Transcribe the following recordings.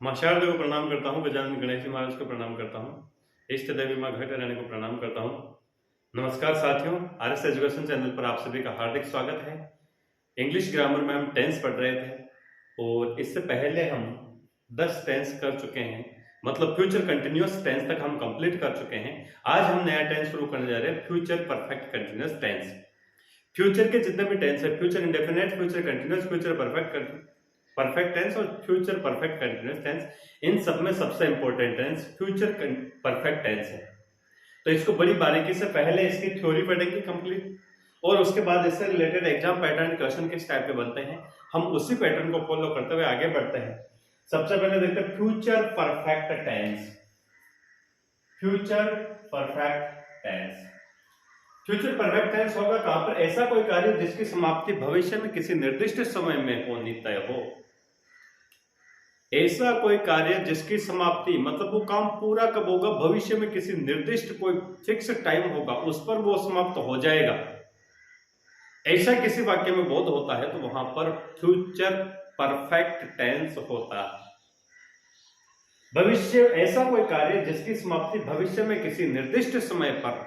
माँ शारदा को प्रणाम करता हूँ, गजानन गणेश जी महाराज को प्रणाम करता हूँ, इष्ट देवी माँ घट रानी को प्रणाम करता हूँ। नमस्कार साथियों, आरएस एजुकेशन चैनल पर आप सभी का हार्दिक स्वागत है। इंग्लिश ग्रामर में हम टेंस पढ़ रहे थे और इससे पहले हम 10 टेंस कर चुके हैं, मतलब फ्यूचर कंटिन्यूअस टेंस तक हम कंप्लीट कर चुके हैं। आज हम नया टेंस शुरू करने जा रहे हैं, future perfect continuous tense. Future के जितने भी टेंस है, future indefinite, future continuous, future perfect tense और फ्यूचर परफेक्ट कंटिन्यूअस टेंस, इन सब में सबसे important tense future perfect tense है। तो इसको बड़ी बारीकी से पहले इसकी थ्योरी पढ़ेंगे कंप्लीट, और उसके बाद इससे रिलेटेड एग्जाम पैटर्न क्वेश्चन किस टाइप के बनते हैं, हम उसी पैटर्न को फॉलो करते हुए आगे बढ़ते हैं। सबसे पहले देखते हैं future perfect tense. Future perfect tense, future perfect tense होगा कहां पर? ऐसा कोई कार्य जिसकी समाप्ति भविष्य में किसी निर्दिष्ट समय में होनी तय हो। ऐसा कोई कार्य जिसकी समाप्ति, मतलब वो काम पूरा कब होगा, भविष्य में किसी निर्दिष्ट कोई फिक्स टाइम होगा उस पर वो समाप्त हो जाएगा, ऐसा किसी वाक्य में बोध होता है तो वहां पर फ्यूचर परफेक्ट टेंस होता है। भविष्य, ऐसा कोई कार्य जिसकी समाप्ति भविष्य में किसी निर्दिष्ट समय पर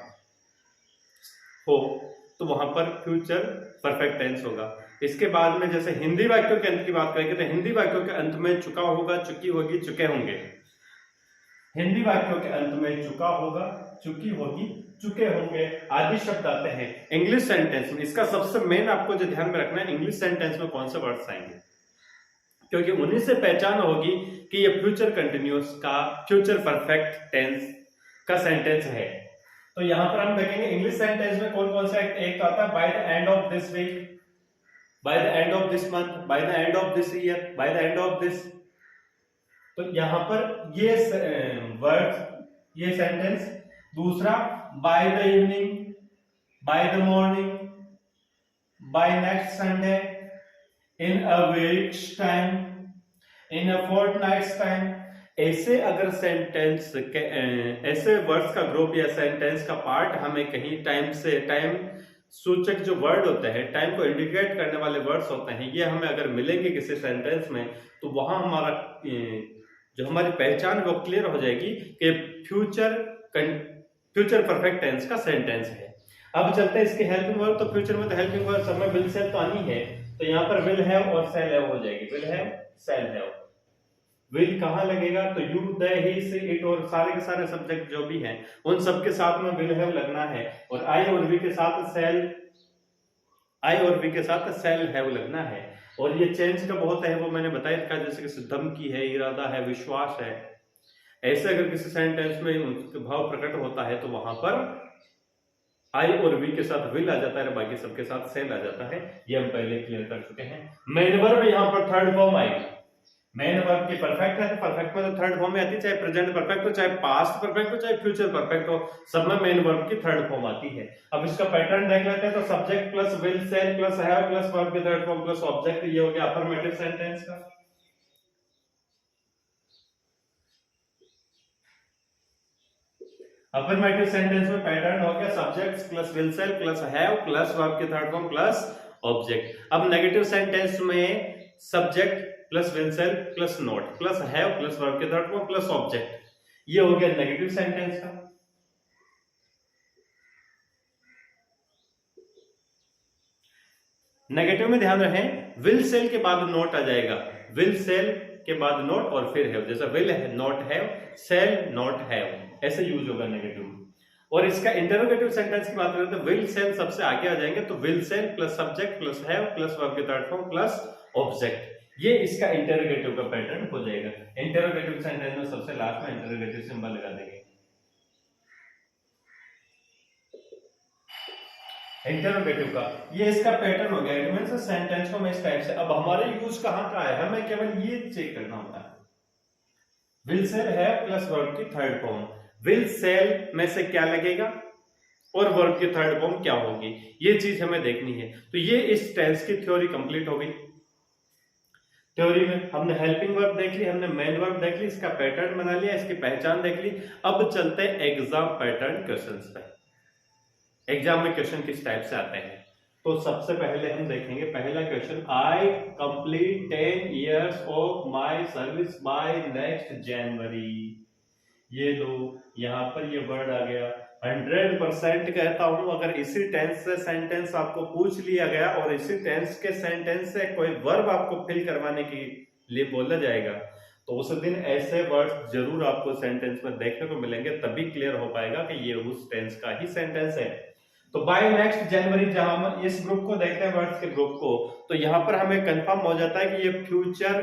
हो तो वहां पर फ्यूचर परफेक्ट टेंस होगा। इसके बाद में जैसे हिंदी वाक्यों के अंत की बात करेंगे तो हिंदी वाक्यों के अंत में चुका होगा, चुकी होगी, चुके होंगे। हिंदी वाक्यों के अंत में चुका होगा, चुकी होगी, चुके होंगे आदि शब्द आते हैं। इंग्लिश सेंटेंस में इसका सबसे मेन आपको जो ध्यान में रखना है, इंग्लिश सेंटेंस में कौन से वर्ड्स आएंगे, क्योंकि उन्हीं से पहचान होगी कि ये फ्यूचर कंटिन्यूअस का, फ्यूचर परफेक्ट टेंस का सेंटेंस है। तो यहां पर हम देखेंगे इंग्लिश सेंटेंस में कौन कौन सा, एक आता है by the end of this week, by the end of this month, by the end of this year, by the end of this. तो यहां पर ये वर्ड, ये सेंटेंस। दूसरा by the evening, by the morning, by next Sunday, in a week's time, in a fortnight's time. ऐसे अगर sentence के ऐसे वर्ड्स का ग्रुप या सेंटेंस का पार्ट हमें कहीं टाइम से, टाइम सूचक जो वर्ड होते हैं, टाइम को इंडिकेट करने वाले वर्ड्स होते हैं, ये हमें अगर मिलेंगे किसी सेंटेंस में तो वहां हमारा जो हमारी पहचान वो क्लियर हो जाएगी कि फ्यूचर परफेक्ट टेंस का सेंटेंस है। अब चलते हैं इसके हेल्पिंग वर्ब। तो फ्यूचर में तो हेल्पिंग वर्ब सब में विल सेल तो आनी है, तो यहाँ पर विल हैव और सेल हैव हो जाएगी। Will have, shall have. Will कहाँ लगेगा? तो you, the, he, she, it और सारे के सारे सब्जेक्ट जो भी हैं उन सब के साथ में विल हैव लगना है, और आई और वी के साथ सेल, आई और वी के साथ सेल हैव लगना है। और ये चेंज कब होता है वो मैंने बताया था, जैसे कि धमकी है, इरादा है, विश्वास है, ऐसे अगर किसी सेंटेंस में उनके भाव प्रकट होता है तो वहां पर आई और वी के साथ विल आ जाता है, बाकी सबके साथ सेल आ जाता है। ये हम पहले क्लियर कर चुके हैं। मेन वर्ब यहाँ पर थर्ड फॉर्म आएगी। मेन वर्ब की परफेक्ट है तो परफेक्ट में तो थर्ड फॉर्म में आती है, चाहे प्रेजेंट परफेक्ट हो, चाहे पास्ट परफेक्ट हो, चाहे फ्यूचर परफेक्ट हो, सब में मेन वर्ब की थर्ड फॉर्म आती है। अब इसका पैटर्न देख लेते हैं। तो subject plus will shall plus have plus verb की थर्ड फॉर्म प्लस ऑब्जेक्ट, ये हो गया अफर्मेटिव सेंटेंस का। अफर्मेटिव सेंटेंस में पैटर्न हो गया subject plus will shall plus have plus verb की थर्ड फॉर्म प्लस ऑब्जेक्ट। अब नेगेटिव सेंटेंस में subject plus will shall plus not plus have plus verb के थर्ड फॉर्म प्लस ऑब्जेक्ट, ये हो गया नेगेटिव सेंटेंस का। नेगेटिव में ध्यान रखें, विल सेल के बाद नॉट आ जाएगा, विल सेल के बाद नॉट और फिर हैव, जैसा will not have, shall not have, ऐसे यूज होगा नेगेटिव। और इसका इंटरोगेटिव सेंटेंस की बात करें तो विल सेल सबसे आगे आ जाएंगे, तो will shall plus subject plus have plus verb के थर्ड फॉर्म प्लस ऑब्जेक्ट, ये इसका इंटरोगेटिव का पैटर्न हो जाएगा। इंटरोगेटिव सेंटेंस में सबसे लास्ट में इंटरोगेटिव सिंबल लगा देंगे। इंटरोगेटिव का ये इसका पैटर्न हो गया। इट मींस सेंटेंस को मैं इस टाइप से, अब हमारे यूज कहां का है, हमें केवल ये चेक करना होता है। विल सेल है प्लस वर्ब की थर्ड फॉर्म, विल सेल में से क्या लगेगा और वर्ब की थर्ड फॉर्म क्या होगी, ये चीज हमें देखनी है। तो ये इस टेंस की थ्योरी कंप्लीट हो गई। थ्योरी में हमने हेल्पिंग वर्ब देख ली, हमने मेन वर्ब देख ली, इसका पैटर्न बना लिया, इसकी पहचान देख ली। अब चलते हैं एग्जाम पैटर्न क्वेश्चंस पे। एग्जाम में क्वेश्चन किस टाइप से आते हैं। तो सबसे पहले हम देखेंगे पहला question, I complete 10 years of my service by next January. ये लो, यहाँ पर ये वर्ड आ गया। 100% कहता हूं, अगर इसी टेंस से सेंटेंस आपको पूछ लिया गया और इसी टेंस के सेंटेंस से कोई वर्ब आपको फिल करवाने के लिए बोला जाएगा, तो उस दिन ऐसे वर्ड्स जरूर आपको सेंटेंस में देखने को मिलेंगे, तभी क्लियर हो पाएगा कि ये उस टेंस का ही सेंटेंस है। तो बाय नेक्स्ट जनवरी, जहां हम इस ग्रुप को देखते हैं, वर्ड्स के ग्रुप को, तो यहां पर हमें कंफर्म हो जाता है कि ये फ्यूचर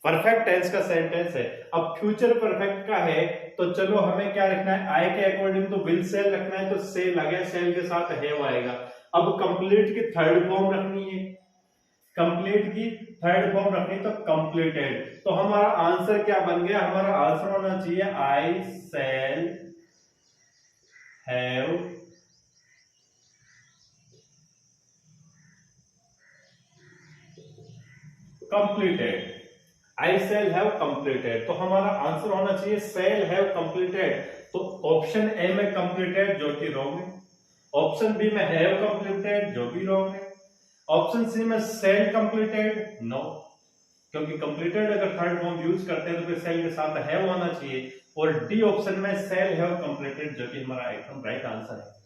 परफेक्ट टेंस का सेंटेंस है। अब फ्यूचर परफेक्ट का है तो चलो हमें क्या रखना है, आई के अकॉर्डिंग तो विल सेल रखना है, तो सेल आ गया, सेल के साथ हैव आएगा। अब कंप्लीट की थर्ड फॉर्म रखनी है, कंप्लीट की थर्ड फॉर्म रखनी तो कंप्लीटेड। तो हमारा आंसर क्या बन गया, हमारा आंसर होना चाहिए I shall have completed. I shall have completed, तो हमारा आंसर होना चाहिए सेल हैव कंप्लीटेड। तो ऑप्शन ए में कंप्लीटेड जो कि रॉन्ग है, ऑप्शन बी में हैव कंप्लीटेड जो भी रॉन्ग है, ऑप्शन सी में सेल कंप्लीटेड नो, क्योंकि कंप्लीटेड अगर थर्ड फॉर्म यूज करते हैं तो फिर सेल के साथ हैव होना चाहिए, और डी ऑप्शन में सेल हैव कंप्लीटेड जो कि हमारा एकदम राइट आंसर है।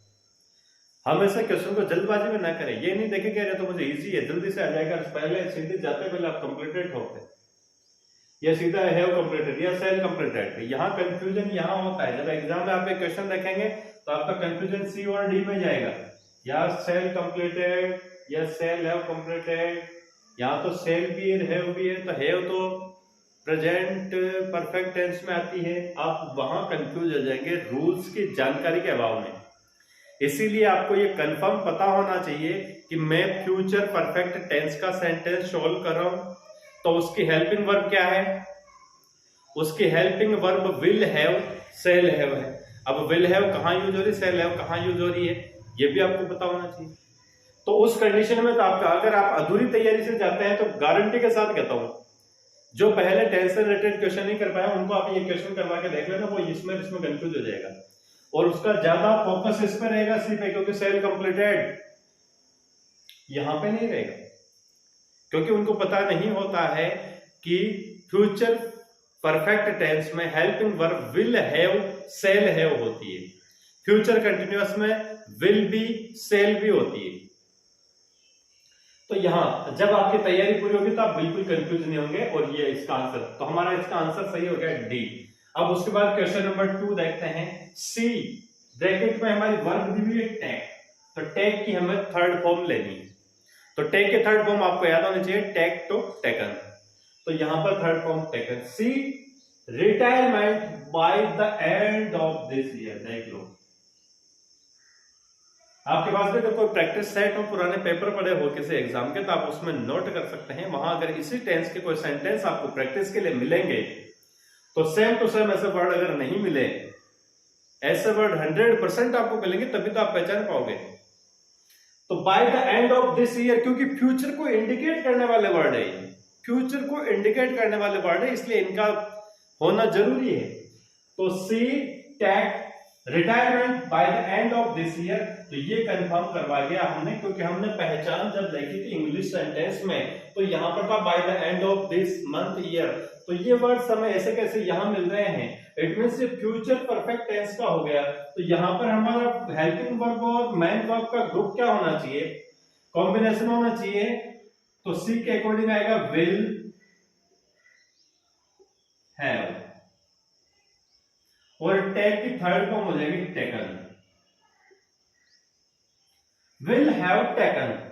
हमेशा क्वेश्चन को जल्दबाजी में ना करें, ये नहीं देखें कि तो मुझे इजी है जल्दी से आ जाएगा, पहले सीधे जाते पहले आप कंप्लीटेड होते या सीधा हैव कंप्लीटेड या सेल कंप्लीटेड। यहाँ कंफ्यूजन यहाँ होता है, जब एग्जाम में आप एक क्वेश्चन देखेंगे तो आपका कंफ्यूजन सी और डी में जाएगा, या सेल कंप्लीटेड या सेल हैव कंप्लीटेड, यहाँ तो सेल भी है हैव भी है, तो हैव तो प्रेजेंट परफेक्ट टेंस में आती है, आप वहां कंफ्यूज हो जाएंगे रूल्स की जानकारी के अभाव में। इसीलिए आपको ये कंफर्म पता होना चाहिए कि मैं फ्यूचर परफेक्ट टेंस का सेंटेंस सोल्व कर रहा हूं, तो उसकी हेल्पिंग वर्ब क्या है, उसकी helping verb will have shall have है। अब विल हैव कहां यूज हो रही है, सेल हैव कहां यूज हो रही है, ये भी आपको पता होना चाहिए। तो उस कंडीशन में तो आपका, अगर आप अधूरी तैयारी से जाते हैं तो गारंटी के साथ कहता हूं, जो पहले टेंस से रिलेटेड क्वेश्चन नहीं कर पाया उनको आप ये क्वेश्चन करवा के देख लेना, वो इसमें कंफ्यूज हो जाएगा और उसका ज्यादा फोकस इस पे रहेगा सी पे, क्योंकि सेल कंप्लीटेड यहां पे नहीं रहेगा, क्योंकि उनको पता नहीं होता है कि फ्यूचर परफेक्ट टेंस में helping verb will have shall have होती है, फ्यूचर कंटिन्यूअस में विल बी सेल भी होती है। तो यहां जब आपकी तैयारी पूरी होगी तो आप बिल्कुल कंफ्यूज नहीं होंगे, और ये इसका आंसर, तो हमारा इसका आंसर सही हो गया डी। अब उसके बाद क्वेश्चन नंबर 2 देखते हैं। सी ब्रैकेट में हमारी वर्ब दी हुई है टैग, तो टैग की हमें थर्ड फॉर्म लेनी है, तो टैग के थर्ड फॉर्म आपको याद होनी चाहिए, टैग टू टेकन, तो यहां पर third form taken. She retirement by the end of this year, देख लो आपके पास भी अगर कोई प्रैक्टिस सेट हो, पुराने पेपर पड़े हो किसी एग्जाम के, तो आप उसमें नोट कर सकते हैं, वहां अगर इसी टेंस के कोई सेंटेंस आपको प्रैक्टिस के लिए मिलेंगे तो सेम टू सेम ऐसे वर्ड अगर नहीं मिले, ऐसे वर्ड 100% आपको मिलेंगे, तभी तो आप पहचान पाओगे। तो bye the end of this year, क्योंकि फ्यूचर को इंडिकेट करने वाले वर्ड है, फ्यूचर को इंडिकेट करने वाले वर्ड है, इसलिए इनका होना जरूरी है। तो see tag retirement by the end of this year, तो ये कंफर्म करवा दिया हमने, क्योंकि हमने पहचान जब देखी थी इंग्लिश सेंटेंस में, तो यहां पर था bye the end of this month year, तो ये वर्ड्स हमें ऐसे कैसे यहां मिल रहे हैं, इट मींस ये फ्यूचर परफेक्ट टेंस का हो गया। तो यहां पर हमारा हेल्पिंग वर्ब और मेन वर्ब का ग्रुप क्या होना चाहिए, कॉम्बिनेशन होना चाहिए, तो सी के अकॉर्डिंग आएगा विल हैव, और टैग की थर्ड फॉर्म हो जाएगी टेकन, विल हैव टेकन।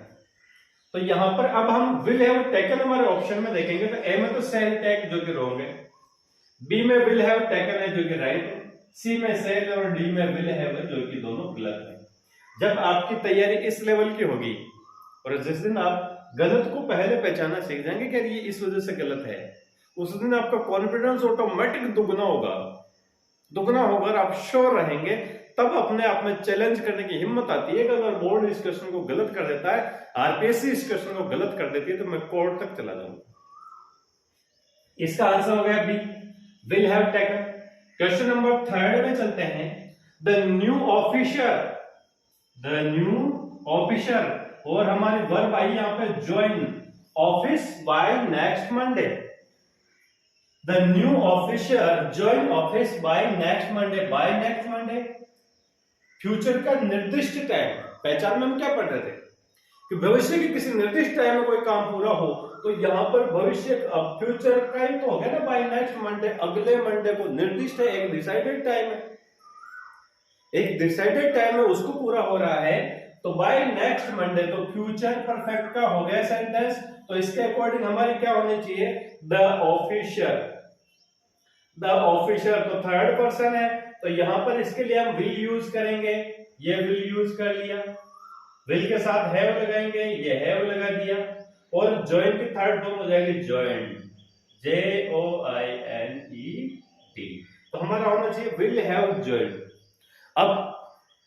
तो यहां पर अब हम विल हैव टेकन हमारे ऑप्शन में देखेंगे, तो ए में तो सेल टैग जो कि रॉन्ग है, बी में विल हैव टेकन है जो कि राइट है, सी में सेल और डी में विल हैव है जो कि दोनों गलत है। जब आपकी तैयारी इस लेवल की होगी और जिस दिन आप गलत को पहले पहचानना सीख जाएंगे कि ये इस वजह से गलत है, उस दिन आपका कॉन्फिडेंस ऑटोमेटिक दुगना होगा और आप श्योर रहेंगे, तब अपने आप में चैलेंज करने की हिम्मत आती है कि अगर बोर्ड इस क्वेश्चन को गलत कर देता है, आरपीएससी इस क्वेश्चन को गलत कर देती है, तो मैं कोर्ट तक चला जाऊंगा। इसका आंसर हो गया B, will have taken. Question number 3 में चलते हैं। द न्यू ऑफिसर और हमारी वर्ब आई यहाँ पे join office by next Monday. The new officer join office by next Monday. By next Monday future का निर्दिष्ट टाइम। पहचान में हम क्या पढ़ रहे थे कि भविष्य के किसी निर्दिष्ट टाइम में कोई काम पूरा हो, तो यहाँ पर भविष्य अब फ्यूचर का ही तो हो गया ना, बाय नेक्स्ट मंडे, अगले मंडे को निर्दिष्ट है, एक डिसाइडेड टाइम है, एक डिसाइडेड टाइम में उसको पूरा हो रहा है, तो बाय नेक्स्ट मंडे तो फ्यूचर परफेक्ट का हो गया सेंटेंस। तो इसके अकॉर्डिंग हमारी क्या होनी चाहिए, द ऑफिसर। द ऑफिसर तो थर्ड पर्सन है, तो यहां पर इसके लिए हम विल यूज करेंगे, ये विल यूज कर लिया, विल के साथ हैव लगाएंगे, ये हैव लगा दिया, और ज्वाइन की थर्ड फॉर्म हो जाएगी ज्वाइन, JOINED। तो हमारा होना चाहिए विल हैव ज्वाइन। अब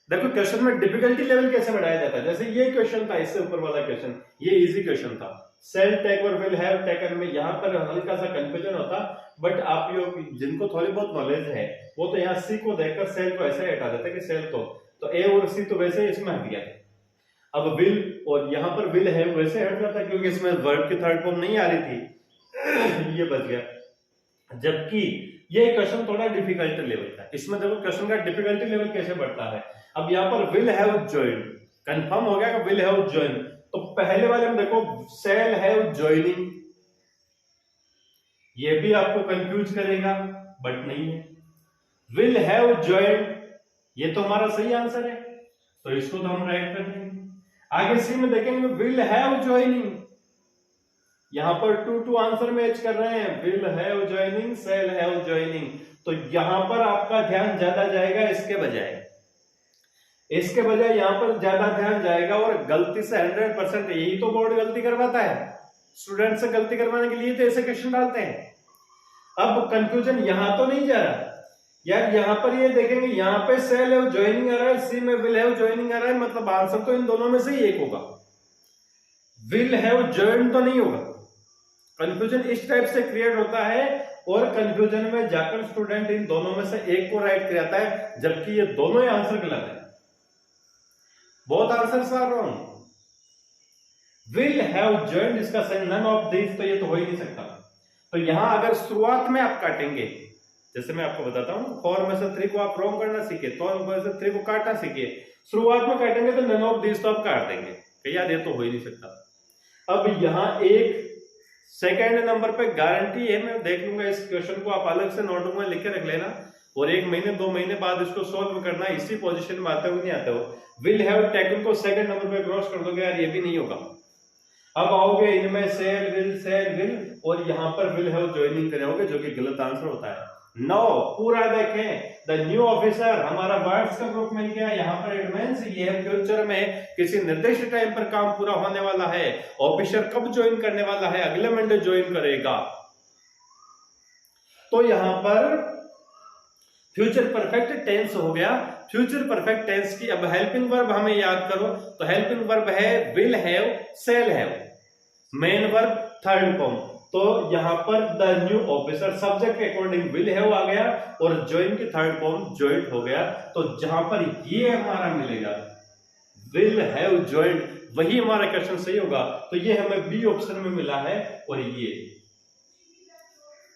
देखो क्वेश्चन में डिफिकल्टी लेवल कैसे बढ़ाया जाता है। जैसे ये क्वेश्चन था, इससे ऊपर वाला क्वेश्चन, ये इजी क्वेश्चन था, सेल टेक और विल हैव टेकन में यहाँ पर हल्का सा कंफ्यूजन होता, बट आप लोग जिनको थोड़ी बहुत नॉलेज है वो तो यहाँ सी को देखकर सेल को ऐसे हटा देते कि सेल तो ए और सी तो वैसे ही इसमें हट गया। अब विल और यहाँ पर विल है वैसे हट जाता क्योंकि इसमें वर्ब की थर्ड फॉर्म नहीं आ रही थी, ये बच गया। जबकि ये क्वेश्चन थोड़ा डिफिकल्ट लेवल का, इसमें देखो क्वेश्चन का डिफिकल्टी लेवल कैसे बढ़ता है। अब यहाँ पर विल हैव ज्वाइन कंफर्म हो गया कि विल हैव ज्वाइन, तो पहले वाले में देखो सेल हैव ज्वाइनिंग, ये भी आपको कंफ्यूज करेगा बट नहीं है। विल हैव ज्वाइन ये तो हमारा सही आंसर है, तो इसको तो हम राइट कर देंगे। आगे सी में देखेंगे विल हैव ज्वाइनिंग, यहां पर टू आंसर मैच कर रहे हैं, will have joining, shall have joining, तो यहां पर आपका ध्यान ज्यादा जाएगा इसके बजाय यहां पर ज्यादा ध्यान जाएगा, और गलती से 100% यही तो बोर्ड गलती करवाता है, स्टूडेंट से गलती करवाने के लिए तो ऐसे क्वेश्चन डालते हैं। अब कंफ्यूजन यहां तो नहीं जा रहा यार, यहां पर ये देखेंगे यहाँ पे सेल हैव ज्वाइनिंग आ रहा है, सी में विल हैव ज्वाइनिंग आ रहा है, मतलब आंसर तो इन दोनों में से ही एक होगा, विल हैव ज्वाइन तो नहीं होगा। कंफ्यूजन इस टाइप से क्रिएट होता है, और कंफ्यूजन में जाकर स्टूडेंट इन दोनों में से एक को राइट कराता है, जबकि ये दोनों ही आंसर गलत है, बहुत answers are wrong. Will have joined इसका सही नन ऑफ दिस, तो ये तो हो ही नहीं सकता। तो यहां अगर शुरुआत में आप काटेंगे, जैसे मैं आपको बताता हूं 4 में से 3 को आप रॉन्ग करना सीखे, तो में से 3 को काटना सीखिए, शुरुआत में काटेंगे तो नन ऑफ दिस तो आप काट देंगे, कि यार ये तो हो ही नहीं सकता। अब यहां एक सेकेंड नंबर पे गारंटी है, मैं देख लूंगा इस क्वेश्चन को, आप अलग से नोटबुक में लिख के रख लेना, और 1 महीने 2 महीने बाद इसको सॉल्व करना, इसी पोजीशन में आते हो नहीं आते हो। विल हैव टेकन को सेकंड नंबर पे क्रॉस कर दोगे, यार ये भी नहीं होगा। अब आओगे इनमें सेल विल और यहाँ पर विल हैव ज्वाइनिंग करोगे, जो कि गलत आंसर होता है। 9 पूरा देखें, द न्यू ऑफिसर हमारा वर्ड्स का ग्रुप मिल गया, यहाँ पर इट मींस ये फ्यूचर में किसी निर्दिष्ट टाइम पर काम पूरा होने वाला है। ऑफिसर कब ज्वाइन करने वाला है, अगले मंडे ज्वाइन करेगा। तो यहां पर फ्यूचर परफेक्ट टेंस हो गया। फ्यूचर परफेक्ट टेंस की अब हेल्पिंग वर्ब हमें याद करो, तो हेल्पिंग वर्ब है will have, shall have, main verb third form. तो यहां पर द न्यू ऑफिसर सब्जेक्ट के अकॉर्डिंग विल हैव आ गया, और ज्वाइन की थर्ड फॉर्म ज्वाइंट हो गया। तो जहां पर ये हमारा मिलेगा विल हैव ज्वाइंट, वही हमारा क्वेश्चन सही होगा। तो ये हमें बी ऑप्शन में मिला है। और ये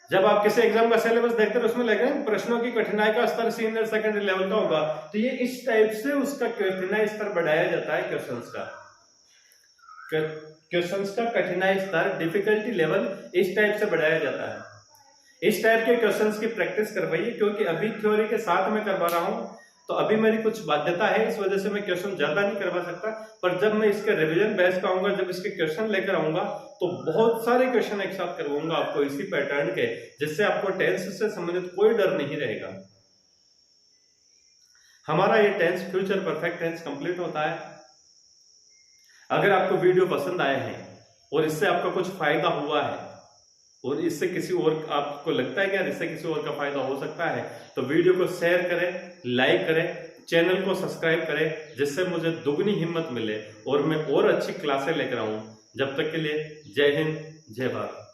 जब आप किसी एग्जाम का सिलेबस देखते हैं उसमें लग रहा है प्रश्नों की कठिनाई का स्तर सीनियर सेकेंडरी लेवल का होगा, तो ये इस टाइप से उसका कठिनाई स्तर बढ़ाया जाता है। क्वेश्चंस का कठिनाई स्तर, डिफिकल्टी लेवल इस टाइप से बढ़ाया जाता है। इस टाइप के क्वेश्चंस की प्रैक्टिस करवाइए, क्योंकि अभी थ्योरी के साथ में करवा रहा हूं, तो अभी मेरी कुछ बाध्यता है, इस वजह से मैं क्वेश्चन ज्यादा नहीं करवा सकता। पर जब मैं इसके रिवीजन बेस पे आऊंगा, जब इसके क्वेश्चन लेकर आऊंगा, तो बहुत सारे क्वेश्चन एक साथ करवाऊंगा आपको इसी पैटर्न के, जिससे आपको टेंस से संबंधित कोई डर नहीं रहेगा। हमारा ये tense future perfect tense complete होता है। अगर आपको वीडियो पसंद आए हैं और इससे आपका कुछ फायदा हुआ है, और इससे किसी और आपको लगता है कि यार इससे किसी और का फायदा हो सकता है, तो वीडियो को शेयर करें, लाइक करें, चैनल को सब्सक्राइब करें, जिससे मुझे दुगनी हिम्मत मिले और मैं और अच्छी क्लासें लेकर आऊं। जब तक के लिए जय हिंद, जय भारत।